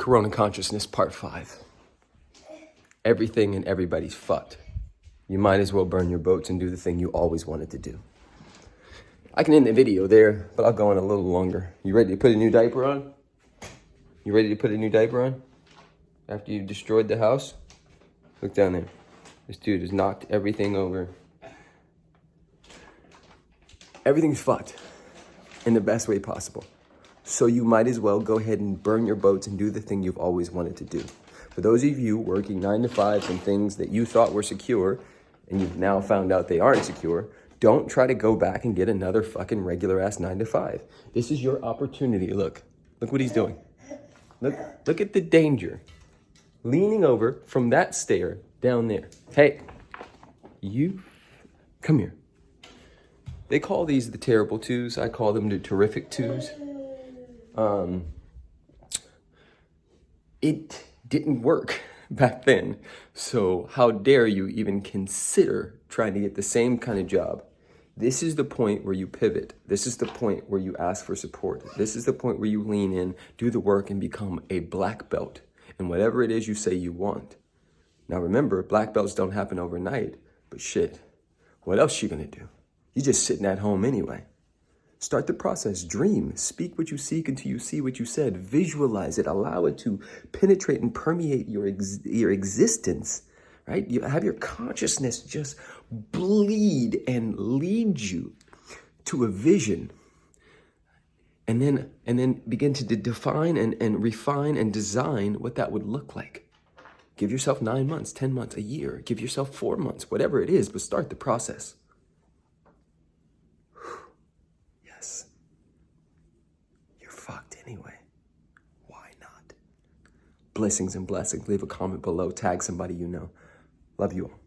Corona Consciousness Part 5. Everything and everybody's fucked. You might as well burn your boats and do the thing you always wanted to do. I can end the video there, but I'll go on a little longer. You ready to put a new diaper on? You ready to put a new diaper on? After you've destroyed the house? Look down there. This dude has knocked everything over. Everything's fucked in the best way possible. So you might as well go ahead and burn your boats and do the thing you've always wanted to do. For those of you working 9 to 5s and things that you thought were secure, and you've now found out they aren't secure, don't try to go back and get another fucking regular ass 9 to 5. This is your opportunity. Look what he's doing. Look at the danger. Leaning over from that stair down there. Hey, you, come here. They call these the terrible twos. I call them the terrific twos. It didn't work back then. So how dare you even consider trying to get the same kind of job? This is the point where you pivot. This is the point where you ask for support. This is the point where you lean in, do the work, and become a black belt in whatever it is you say you want. Now remember, black belts don't happen overnight, but shit, what else you gonna do? You're just sitting at home anyway. Start the process. Dream. Speak what you seek until you see what you said. Visualize it. Allow it to penetrate and permeate your existence, right? You have your consciousness just bleed and lead you to a vision. And then begin to define and refine and design what that would look like. Give yourself 9 months, 10 months, a year. Give yourself 4 months, whatever it is, but start the process. You're fucked anyway. Why not? Blessings and blessings. Leave a comment below. Tag somebody you know. Love you all.